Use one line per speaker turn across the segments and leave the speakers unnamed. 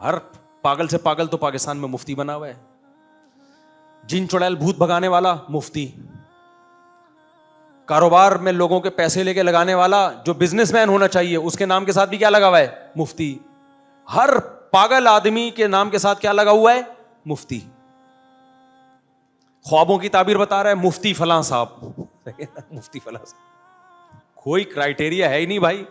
ہر پاگل سے پاگل تو پاکستان میں مفتی بنا ہوا ہے. جن چڑیل بھوت بھگانے والا مفتی, کاروبار میں لوگوں کے پیسے لے کے لگانے والا جو بزنس مین ہونا چاہیے اس کے نام کے ساتھ بھی کیا لگا ہوا ہے؟ مفتی. ہر پاگل آدمی کے نام کے ساتھ کیا لگا ہوا ہے؟ مفتی. خوابوں کی تعبیر بتا رہا ہے مفتی فلاں صاحب, مفتی فلاں صاحب. کوئی کرائٹیریا ہے ہی نہیں بھائی.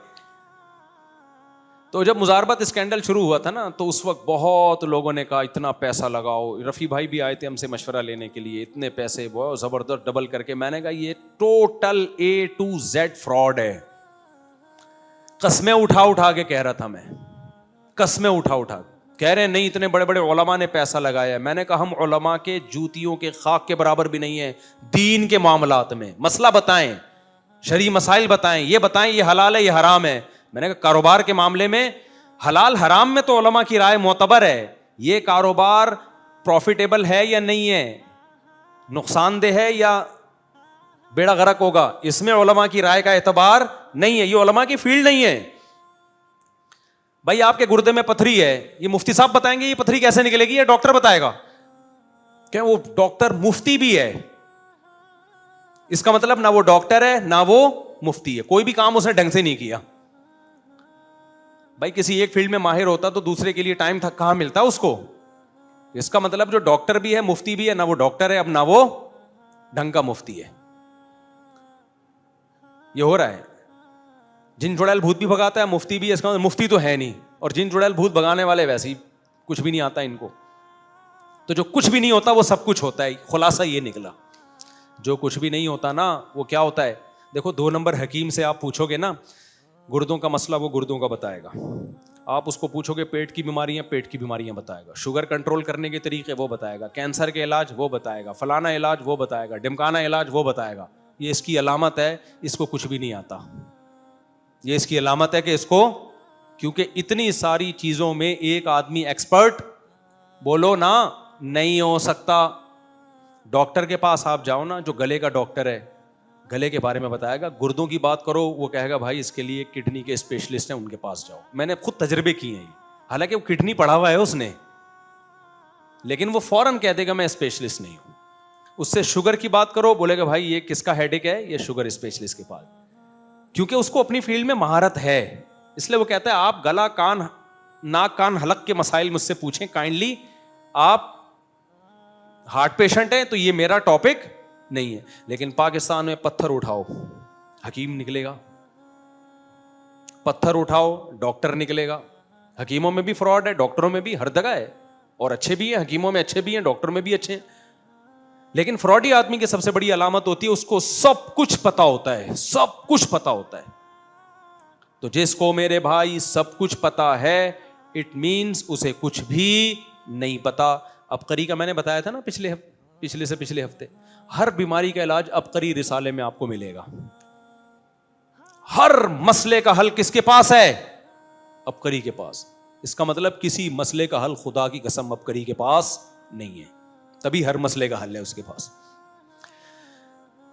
تو جب مزاربت اسکینڈل شروع ہوا تھا نا تو اس وقت بہت لوگوں نے کہا اتنا پیسہ لگاؤ. رفیع بھائی بھی آئے تھے ہم سے مشورہ لینے کے لیے, اتنے پیسے بہت زبردست ڈبل کر کے. میں نے کہا یہ total A to Z fraud ہے. قسمیں اٹھا اٹھا کے کہہ رہا تھا میں, قسمیں اٹھا اٹھا. کہہ رہے نہیں اتنے بڑے بڑے علماء نے پیسہ لگایا. میں نے کہا ہم علماء کے جوتیوں کے خاک کے برابر بھی نہیں ہیں دین کے معاملات میں. مسئلہ بتائیں, شرعی مسائل بتائیں, یہ بتائیں یہ حلال ہے یہ حرام ہے. میں نے کہا کاروبار کے معاملے میں حلال حرام میں تو علماء کی رائے معتبر ہے. یہ کاروبار پروفیٹیبل ہے یا نہیں ہے, نقصان دہ ہے یا بیڑا غرق ہوگا, اس میں علماء کی رائے کا اعتبار نہیں ہے. یہ علماء کی فیلڈ نہیں ہے. بھائی آپ کے گردے میں پتھری ہے, یہ مفتی صاحب بتائیں گے یہ پتھری کیسے نکلے گی, یہ ڈاکٹر بتائے گا. کہ وہ ڈاکٹر مفتی بھی ہے, اس کا مطلب نہ وہ ڈاکٹر ہے نہ وہ مفتی ہے, کوئی بھی کام اس نے ڈھنگ سے نہیں کیا. بھائی کسی ایک فیلڈ میں ماہر ہوتا تو دوسرے کے لیے ٹائم تھا کہاں ملتا اس کو. اس کا مطلب جو ڈاکٹر بھی ہے مفتی بھی ہے, نہ وہ ڈاکٹر ہے اب نہ وہ ڈھنگ کا مفتی ہے. یہ ہو رہا ہے. جن چڑیل بھوت بھی بھگاتا ہے مفتی بھی ہے, اس کا مفتی تو ہے نہیں. اور جن چڑیل بھوت بھگانے والے ویسے ہی کچھ بھی نہیں آتا ان کو. تو جو کچھ بھی نہیں ہوتا وہ سب کچھ ہوتا ہے. خلاصہ یہ نکلا جو کچھ بھی نہیں ہوتا نا وہ کیا ہوتا ہے. دیکھو 2 نمبر حکیم سے آپ پوچھو گے نا گردوں کا مسئلہ, وہ گردوں کا بتائے گا. آپ اس کو پوچھو گے پیٹ کی بیماریاں, پیٹ کی بیماریاں بتائے گا. شوگر کنٹرول کرنے کے طریقے وہ بتائے گا. کینسر کے علاج وہ بتائے گا. فلانا علاج وہ بتائے گا. ڈمکانا علاج وہ بتائے گا. یہ اس کی علامت ہے اس کو کچھ بھی نہیں آتا. یہ اس کی علامت ہے کہ اس کو, کیونکہ اتنی ساری چیزوں میں ایک آدمی ایکسپرٹ بولو نا نہیں ہو سکتا. ڈاکٹر کے پاس آپ جاؤ نا, جو گلے کا ڈاکٹر ہے گلے کے بارے میں بتائے گا. گردوں کی بات کرو وہ کہے گا بھائی اس کے لیے کڈنی کے اسپیشلسٹ ہیں ان کے پاس جاؤ. میں نے خود تجربے کیے ہیں, حالانکہ وہ کڈنی پڑھا ہوا ہے اس نے, لیکن وہ فوراً کہہ دے گا میں اسپیشلسٹ نہیں ہوں. اس سے شوگر کی بات کرو بولے گا بھائی یہ کس کا ہیڈیک ہے, یہ شوگر اسپیشلسٹ کے پاس, کیونکہ اس کو اپنی فیلڈ میں مہارت ہے. اس لیے وہ کہتا ہے آپ گلا کان ناک کان حلق کے مسائل مجھ سے پوچھیں کائنڈلی. آپ ہارٹ پیشنٹ ہیں تو یہ میرا ٹاپک نہیں ہے. لیکن پاکستان میں پتھر اٹھاؤ حکیم نکلے گا, پتھر اٹھاؤ ڈاکٹر نکلے گا. حکیموں میں بھی فراڈ ہے, ڈاکٹروں میں بھی, ہر جگہ ہے. اور اچھے بھی ہیں, حکیموں میں اچھے بھی ہیں, ڈاکٹر میں بھی اچھے ہیں. لیکن فراڈی آدمی کی سب سے بڑی علامت ہوتی ہے اس کو سب کچھ پتا ہوتا ہے, سب کچھ پتا ہوتا ہے. تو جس کو میرے بھائی سب کچھ پتا ہے اٹ مینس اسے کچھ بھی نہیں پتا. عبقری کا میں نے بتایا تھا نا پچھلے ہفتے, ہر بیماری کا علاج عبقری رسالے میں آپ کو ملے گا. ہر مسئلے کا حل کس کے پاس ہے؟ عبقری کے پاس. اس کا مطلب کسی مسئلے کا حل خدا کی قسم عبقری کے پاس نہیں ہے, تبھی ہر مسئلے کا حل ہے اس کے پاس.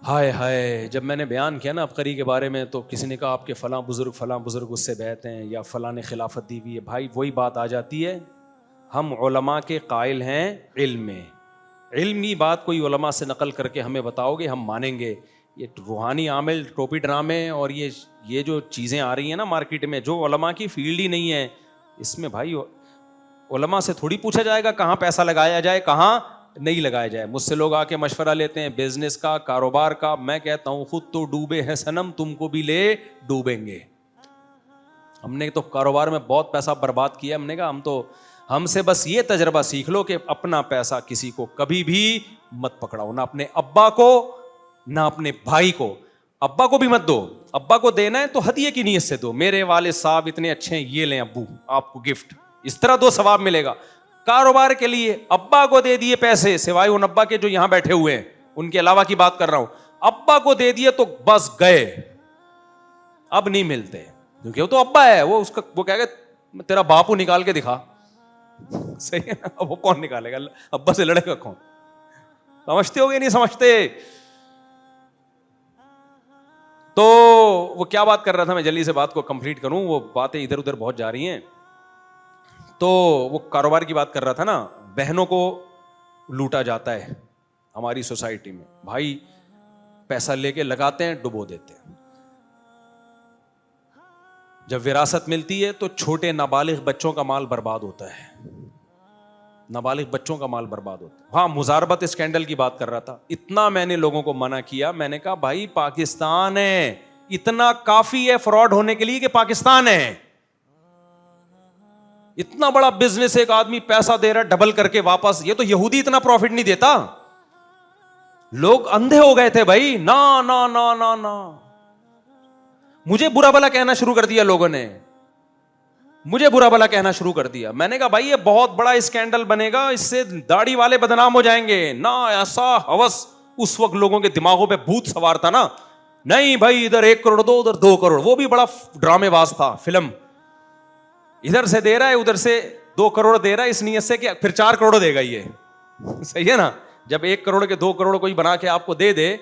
ہائے ہائے, جب میں نے بیان کیا نا عبقری کے بارے میں تو کسی نے کہا آپ کے فلاں بزرگ اس سے بیعت ہیں یا فلاں نے خلافت دی ہوئی ہے. بھائی وہی بات آ جاتی ہے, ہم علماء کے قائل ہیں علم میں. علمی بات کوئی علماء سے نقل کر کے ہمیں بتاؤ گے ہم مانیں گے. یہ روحانی عامل ٹوپی ڈرامے اور یہ جو چیزیں آ رہی ہیں نا مارکیٹ میں جو علماء کی فیلڈ ہی نہیں ہے, اس میں بھائی علماء سے تھوڑی پوچھا جائے گا کہاں پیسہ لگایا جائے کہاں نہیں لگایا جائے. مجھ سے لوگ آ کے مشورہ لیتے ہیں بزنس کا, کاروبار کا. میں کہتا ہوں خود تو ڈوبے ہیں صنم, تم کو بھی لے ڈوبیں گے. ہم نے تو کاروبار میں بہت پیسہ برباد کیا. ہم نے کہا ہم سے بس یہ تجربہ سیکھ لو کہ اپنا پیسہ کسی کو کبھی بھی مت پکڑاؤ, نہ اپنے ابا کو نہ اپنے بھائی کو. ابا کو بھی مت دو, ابا کو دینا ہے تو ہدیے کی نیت سے دو. میرے والد صاحب اتنے اچھے ہیں, یہ لیں ابو آپ کو گفٹ, اس طرح دو ثواب ملے گا. کاروبار کے لیے ابا کو دے دیے پیسے, سوائے ان ابا کے جو یہاں بیٹھے ہوئے ہیں ان کے علاوہ کی بات کر رہا ہوں, ابا کو دے دیے تو بس گئے, اب نہیں ملتے. کیونکہ وہ تو ابا ہے, وہ اس کا وہ کہے گا تیرا باپو نکال کے دکھا. صحیح ہے نا, وہ کون نکالے گا, ابا سے لڑے گا کون. سمجھتے ہو گے نہیں سمجھتے. تو وہ کیا بات کر رہا تھا, میں جلدی سے بات کو کمپلیٹ کروں, وہ باتیں ادھر ادھر بہت جا رہی ہیں. تو وہ کاروبار کی بات کر رہا تھا نا, بہنوں کو لوٹا جاتا ہے ہماری سوسائٹی میں. بھائی پیسہ لے کے لگاتے ہیں, ڈبو دیتے ہیں. جب وراثت ملتی ہے تو چھوٹے نابالغ بچوں کا مال برباد ہوتا ہے, نابالغ بچوں کا مال برباد ہوتا ہے. ہاں مزاربت اسکینڈل کی بات کر رہا تھا, اتنا میں نے لوگوں کو منع کیا, میں نے کہا بھائی پاکستان ہے, اتنا کافی ہے فراڈ ہونے کے لیے کہ پاکستان ہے. اتنا بڑا بزنس, ایک آدمی پیسہ دے رہا ہے ڈبل کر کے واپس. یہ تو یہودی اتنا پروفٹ نہیں دیتا. لوگ اندھے ہو گئے تھے بھائی, نا نا نا نا نا. مجھے برا بھلا کہنا شروع کر دیا لوگوں نے, مجھے برا بھلا کہنا شروع کر دیا. میں نے کہا بھائی یہ بہت بڑا اسکینڈل بنے گا, اس سے داڑھی والے بدنام ہو جائیں گے. نہ ایسا ہوس اس وقت لوگوں کے دماغوں پہ بھوت سوار تھا نا. نہیں بھائی ادھر 1 کروڑ دو, ادھر 2 کروڑ. وہ بھی بڑا ڈرامے باز تھا فلم, ادھر سے دے رہا ہے ادھر سے 2 کروڑ دے رہا ہے اس نیت سے کہ پھر 4 کروڑ دے گا. یہ صحیح ہے نا. جب 1 کروڑ کے 2 کروڑ کوئی بنا کے آپ کو دے دے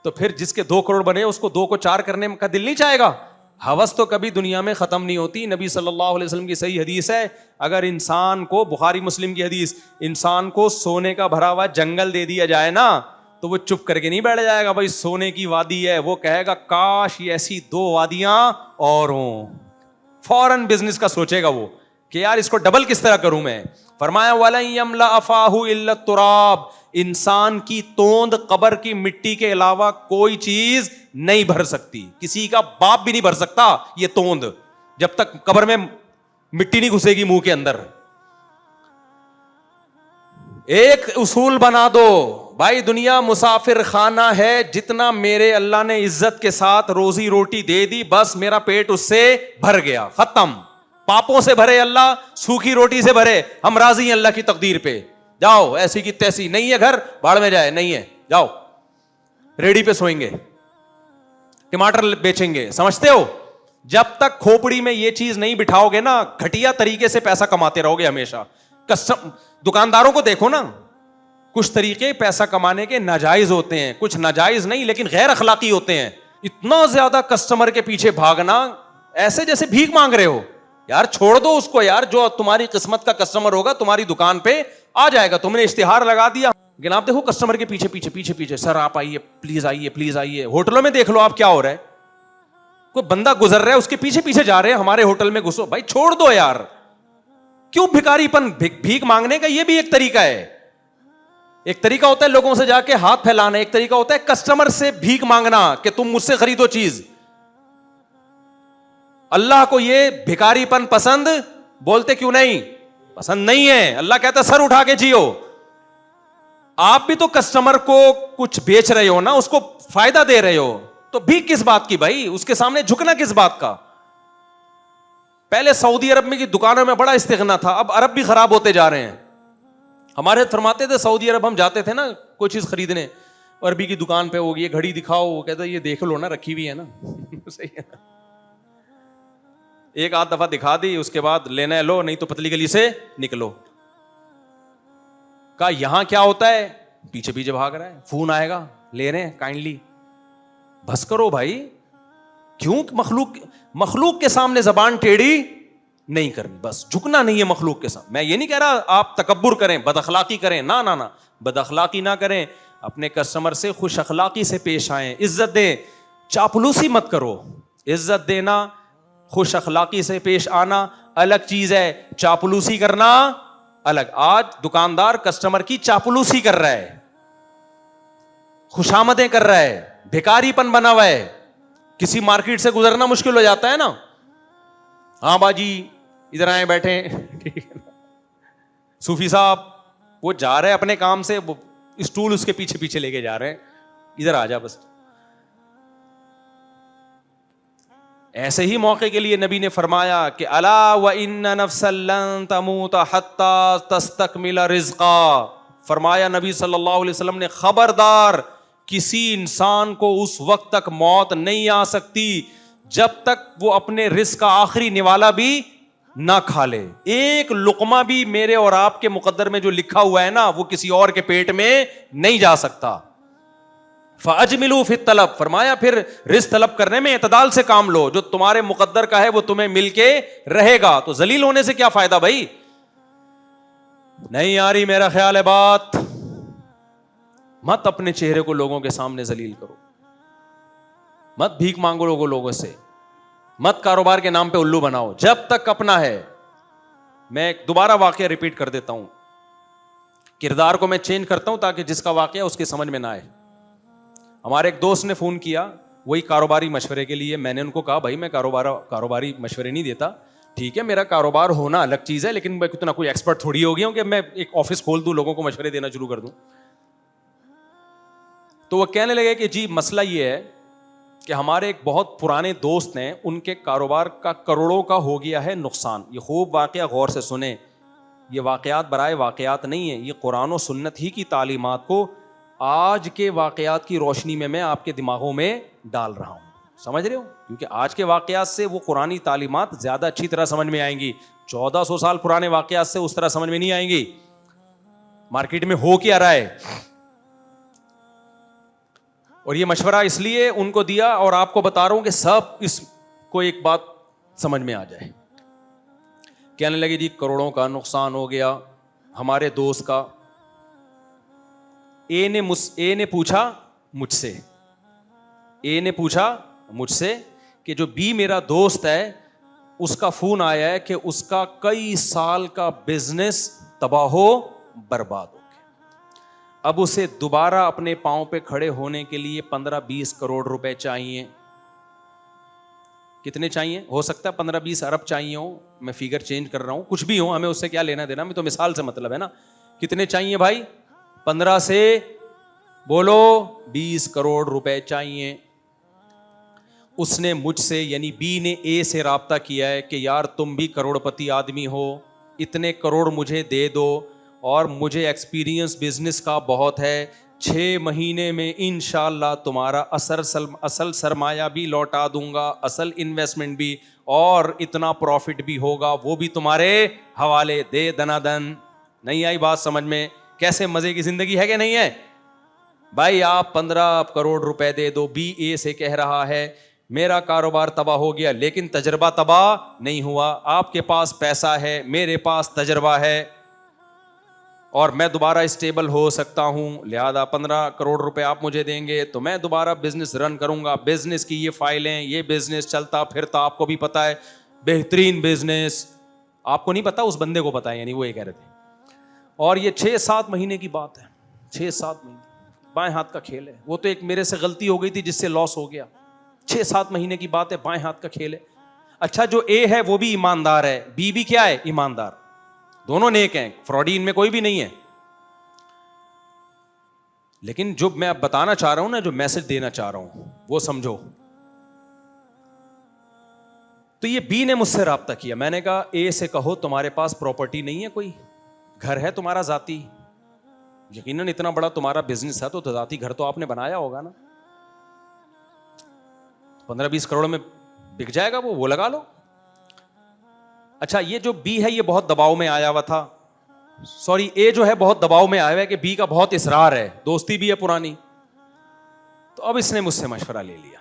تو پھر جس کے 2 کروڑ بنے اس کو 2 کو 4 کرنے کا دل نہیں چاہے گا. ہوس تو کبھی دنیا میں ختم نہیں ہوتی. نبی صلی اللہ علیہ وسلم کی صحیح حدیث ہے, اگر انسان کو, بخاری مسلم کی حدیث, انسان کو سونے کا بھرا ہوا جنگل دے دیا جائے نا تو وہ چپ کر کے نہیں بیٹھ جائے گا بھائی سونے کی وادی ہے. وہ کہے گا کاش یہ ایسی 2 وادیاں اور ہوں. فوراً بزنس کا سوچے گا وہ کہ یار اس کو ڈبل کس طرح کروں میں. فرمایا وَلَن يَمْلَأَ فَاهُ إِلَّا التُّرَابُ, انسان کی توند قبر کی مٹی کے علاوہ کوئی چیز نہیں بھر سکتی. کسی کا باپ بھی نہیں بھر سکتا یہ توند, جب تک قبر میں مٹی نہیں گھسے گی منہ کے اندر. ایک اصول بنا دو بھائی, دنیا مسافر خانہ ہے, جتنا میرے اللہ نے عزت کے ساتھ روزی روٹی دے دی بس میرا پیٹ اس سے بھر گیا, ختم. پاپوں سے بھرے اللہ, سوکھی روٹی سے بھرے, ہم راضی ہیں اللہ کی تقدیر پہ. جاؤ ایسی کی تیسی, نہیں ہے گھر باڑ میں جائے, نہیں ہے جاؤ ریڑی پہ سوئیں گے, ٹماٹر بیچیں گے. سمجھتے ہو جب تک کھوپڑی میں یہ چیز نہیں بٹھاؤ گے نا, گھٹیا طریقے سے پیسہ کماتے رہو گے ہمیشہ. دکانداروں کو دیکھو نا, کچھ طریقے پیسہ کمانے کے ناجائز ہوتے ہیں, کچھ ناجائز نہیں لیکن غیر اخلاقی ہوتے ہیں. اتنا زیادہ کسٹمر کے پیچھے بھاگنا ایسے جیسے بھیک مانگ رہے ہو. یار چھوڑ دو اس کو یار, جو تمہاری قسمت کا کسٹمر ہوگا تمہاری دکان پہ آ جائے گا. تم نے اشتہار لگا دیا لیکن آپ دیکھو کسٹمر کے پیچھے پیچھے پیچھے پیچھے, سر آپ آئیے پلیز آئیے پلیز آئیے. ہوٹلوں میں دیکھ لو آپ کیا ہو رہا ہے, کوئی بندہ گزر رہا ہے اس کے پیچھے پیچھے جا رہے ہیں, ہمارے ہوٹل میں گھسو. بھائی چھوڑ دو یار, کیوں بھکاری پن. بھیک مانگنے کا یہ بھی ایک طریقہ ہے. ایک طریقہ ہوتا ہے لوگوں سے جا کے ہاتھ پھیلانا, ایک طریقہ ہوتا ہے کسٹمر سے بھیک مانگنا کہ تم مجھ سے خریدو چیز. اللہ کو یہ بھکاری پن پسند, بولتے کیوں نہیں, پسند نہیں ہے. اللہ کہتا ہے سر اٹھا کے جیو. آپ بھی تو کسٹمر کو کچھ بیچ رہے ہو نا, اس کو فائدہ دے رہے ہو, تو بھیک کس بات کی بھائی, اس کے سامنے جھکنا کس بات کا. پہلے سعودی عرب میں کی دکانوں میں بڑا استغنا تھا, اب عرب بھی خراب ہوتے جا رہے ہیں. ہمارے فرماتے تھے سعودی عرب ہم جاتے تھے نا کوئی چیز خریدنے, عربی کی دکان پہ ہوگی, یہ گھڑی دکھاؤ, وہ کہتا ہے یہ دیکھ لو نا رکھی ہوئی ہے نا. صحیح ہے, ایک آدھ دفعہ دکھا دی, اس کے بعد لینا ہے لو, نہیں تو پتلی گلی سے نکلو. کہا یہاں کیا ہوتا ہے, پیچھے پیچھے بھاگ رہا ہے, فون آئے گا لے رہے ہیں کائنڈلی. بس کرو بھائی, کیوں مخلوق کے سامنے زبان ٹیڑھی نہیں کرنی, بس جھکنا نہیں ہے مخلوق کے سامنے. میں یہ نہیں کہہ رہا آپ تکبر کریں, بد اخلاقی کریں, نہ نہ نہ, بد اخلاقی نہ کریں. اپنے کسٹمر سے خوش اخلاقی سے پیش آئیں, عزت دیں, چاپلوسی مت کرو. عزت دینا, خوش اخلاقی سے پیش آنا الگ چیز ہے, چاپلوسی کرنا الگ. آج دکاندار کسٹمر کی چاپلوسی کر رہا ہے, خوشامدیں کر رہا ہے, بھکاری پن بنا ہوا ہے. کسی مارکیٹ سے گزرنا مشکل ہو جاتا ہے نا, ہاں باجی ادھر آئے بیٹھے, ٹھیک ہے نا, صوفی صاحب وہ جا رہے اپنے کام سے, اسٹول اس کے پیچھے پیچھے لے کے جا رہے ہیں, ادھر آ جا بس. ایسے ہی موقع کے لیے نبی نے فرمایا کہ الا وان نفسا لن تموت حتى تستكمل رزقا. فرمایا نبی صلی اللہ علیہ وسلم نے, خبردار کسی انسان کو اس وقت تک موت نہیں آ سکتی جب تک وہ اپنے رزق کا آخری نوالا بھی نہ کھا لے. ایک لقمہ بھی میرے اور آپ کے مقدر میں جو لکھا ہوا ہے نا, وہ کسی اور کے پیٹ میں نہیں جا سکتا. فَأَجْمِلُوا فِي الطَّلَبِ, فرمایا پھر رزق طلب کرنے میں اعتدال سے کام لو, جو تمہارے مقدر کا ہے وہ تمہیں مل کے رہے گا. تو ذلیل ہونے سے کیا فائدہ بھائی, نہیں آ رہی میرا خیال ہے بات. مت اپنے چہرے کو لوگوں کے سامنے ذلیل کرو, مت بھیک مانگو لوگوں سے, مت کاروبار کے نام پہ الو بناؤ جب تک اپنا ہے. میں دوبارہ واقعہ ریپیٹ کر دیتا ہوں, کردار کو میں چینج کرتا ہوں تاکہ جس کا واقعہ اس کے سمجھ میں نہ آئے. ہمارے ایک دوست نے فون کیا وہی کاروباری مشورے کے لیے. میں نے ان کو کہا بھائی میں کاروباری مشورے نہیں دیتا, ٹھیک ہے میرا کاروبار ہونا الگ چیز ہے, لیکن میں اتنا کوئی ایکسپرٹ تھوڑی ہو گیا ہوں کہ میں ایک آفس کھول دوں لوگوں کو مشورے دینا شروع کر دوں. تو وہ کہنے لگے کہ جی مسئلہ یہ ہے کہ ہمارے ایک بہت پرانے دوست ہیں, ان کے کاروبار کا کروڑوں کا ہو گیا ہے نقصان. یہ خوب واقعہ غور سے سنیں, یہ واقعات برائے واقعات نہیں ہیں, یہ قرآن و سنت ہی کی تعلیمات کو آج کے واقعات کی روشنی میں آپ کے دماغوں میں ڈال رہا ہوں. سمجھ رہے ہو, کیونکہ آج کے واقعات سے وہ قرآنی تعلیمات زیادہ اچھی طرح سمجھ میں آئیں گی. 1400 سال پرانے واقعات سے اس طرح سمجھ میں نہیں آئیں گی. مارکیٹ میں ہو کیا رہا ہے, اور یہ مشورہ اس لیے ان کو دیا اور آپ کو بتا رہا ہوں کہ سب اس کو ایک بات سمجھ میں آ جائے. کہنے لگے جی کروڑوں کا نقصان ہو گیا ہمارے دوست کا. اے نے پوچھا مجھ سے کہ جو بی میرا دوست ہے اس کا فون آیا ہے کہ اس کا کئی سال کا بزنس تباہ ہو برباد ہو گیا. اب اسے دوبارہ اپنے پاؤں پہ کھڑے ہونے کے لیے 15-20 کروڑ روپے چاہیے. کتنے چاہیے؟ ہو سکتا ہے 15-20 ارب چاہیے ہوں, میں فیگر چینج کر رہا ہوں, کچھ بھی ہو, ہمیں اس سے کیا لینا دینا, میں تو مثال سے مطلب ہے نا. کتنے چاہیے بھائی؟ 15 سے بولو 20 کروڑ روپے چاہیے. اس نے مجھ سے یعنی بی نے اے سے رابطہ کیا ہے کہ یار تم بھی کروڑ پتی آدمی ہو, اتنے کروڑ مجھے دے دو, اور مجھے ایکسپیرینس بزنس کا بہت ہے, 6 مہینے میں انشاءاللہ تمہارا اصل سرمایہ بھی لوٹا دوں گا, اصل انویسٹمنٹ بھی, اور اتنا پروفٹ بھی ہوگا وہ بھی تمہارے حوالے. دے دنا دن. نہیں آئی بات سمجھ میں؟ کیسے مزے کی زندگی ہے کہ نہیں ہے بھائی؟ آپ 15 کروڑ روپے دے دو. بی اے سے کہہ رہا ہے میرا کاروبار تباہ ہو گیا لیکن تجربہ تباہ نہیں ہوا. آپ کے پاس پیسہ ہے, میرے پاس تجربہ ہے, اور میں دوبارہ اسٹیبل ہو سکتا ہوں, لہذا 15 کروڑ روپے آپ مجھے دیں گے تو میں دوبارہ بزنس رن کروں گا. بزنس کی یہ فائلیں, یہ بزنس چلتا پھرتا, آپ کو بھی پتا ہے, بہترین بزنس. آپ کو نہیں پتا, اس بندے کو پتا ہے, یعنی وہ یہ کہہ رہے تھے. اور یہ 6-7 مہینے کی بات ہے, 6-7 مہینے, بائیں ہاتھ کا کھیل ہے. وہ تو ایک میرے سے غلطی ہو گئی تھی جس سے لاس ہو گیا. 6-7 مہینے کی بات ہے, بائیں ہاتھ کا کھیل ہے. اچھا جو اے ہے وہ بھی ایماندار ہے, بی بھی کیا ہے؟ ایماندار. دونوں نیک ہیں, فراڈی ان میں کوئی بھی نہیں ہے. لیکن جو میں اب بتانا چاہ رہا ہوں نا, جو میسج دینا چاہ رہا ہوں وہ سمجھو. تو یہ بی نے مجھ سے رابطہ کیا. میں نے کہا اے سے کہو تمہارے پاس پراپرٹی نہیں ہے, کوئی گھر ہے تمہارا ذاتی؟ یقیناً اتنا بڑا تمہارا بزنس ہے تو ذاتی گھر تو آپ نے بنایا ہوگا نا. 15-20 کروڑ میں بک جائے گا وہ لگا لو. اچھا یہ جو بی ہے یہ بہت دباؤ میں آیا ہوا تھا, سوری اے جو ہے بہت دباؤ میں آیا ہوا ہے کہ بی کا بہت اصرار ہے, دوستی بھی ہے پرانی. تو اب اس نے مجھ سے مشورہ لے لیا,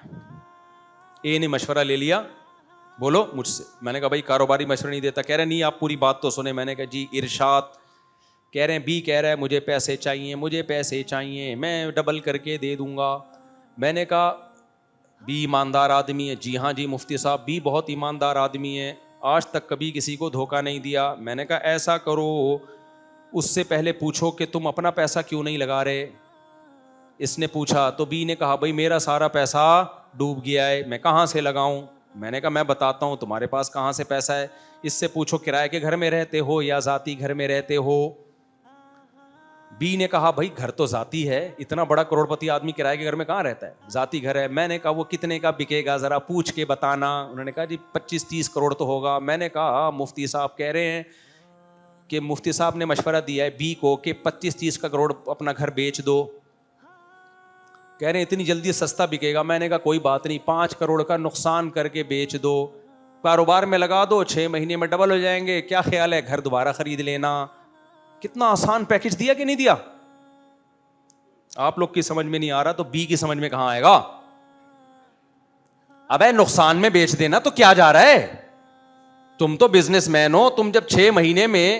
اے نے مشورہ لے لیا, بولو مجھ سے. میں نے کہا بھائی کاروباری مشورہ نہیں دیتا. کہہ رہے نہیں آپ پوری بات تو سنیں. میں نے کہا جی ارشاد. کہہ رہے ہیں بی کہہ رہا ہے مجھے پیسے چاہیے, میں ڈبل کر کے دے دوں گا. میں نے کہا بی ایماندار آدمی ہے. جی ہاں جی مفتی صاحب, بی بہت ایماندار آدمی ہے, آج تک کبھی کسی کو دھوکہ نہیں دیا. میں نے کہا ایسا کرو, اس سے پہلے پوچھو کہ تم اپنا پیسہ کیوں نہیں لگا رہے. اس نے پوچھا تو بی نے کہا بھائی میرا سارا پیسہ ڈوب گیا ہے, میں کہاں سے لگاؤں. میں نے کہا میں بتاتا ہوں تمہارے پاس کہاں سے پیسہ ہے. اس سے پوچھو کرائے کے گھر میں رہتے ہو یا ذاتی گھر میں رہتے ہو. بی نے کہا بھائی گھر تو ذاتی ہے, اتنا بڑا کروڑ پتی آدمی کرائے کے گھر میں کہاں رہتا ہے, ذاتی گھر ہے. میں نے کہا وہ کتنے کا بکے گا ذرا پوچھ کے بتانا. انہوں نے کہا جی 25-30 کروڑ تو ہوگا. میں نے کہا مفتی صاحب کہہ رہے ہیں کہ مفتی صاحب نے مشورہ دیا ہے بی کو کہ 25-30 کروڑ اپنا گھر بیچ دو. کہہ رہے ہیں اتنی جلدی سستا بکے گا. میں نے کہا کوئی بات نہیں, 5 کروڑ کا نقصان کر کے بیچ دو, کاروبار میں لگا دو, 6 مہینے میں ڈبل ہو جائیں گے. کیا خیال ہے, گھر دوبارہ خرید لینا. کتنا آسان پیکج دیا کہ نہیں دیا. آپ لوگ کی سمجھ میں نہیں آ رہا تو بی کی سمجھ میں کہاں آئے گا. ابے نقصان میں بیچ دینا تو کیا جا رہا ہے, تم تو بزنس مین ہو. تم جب 6 مہینے میں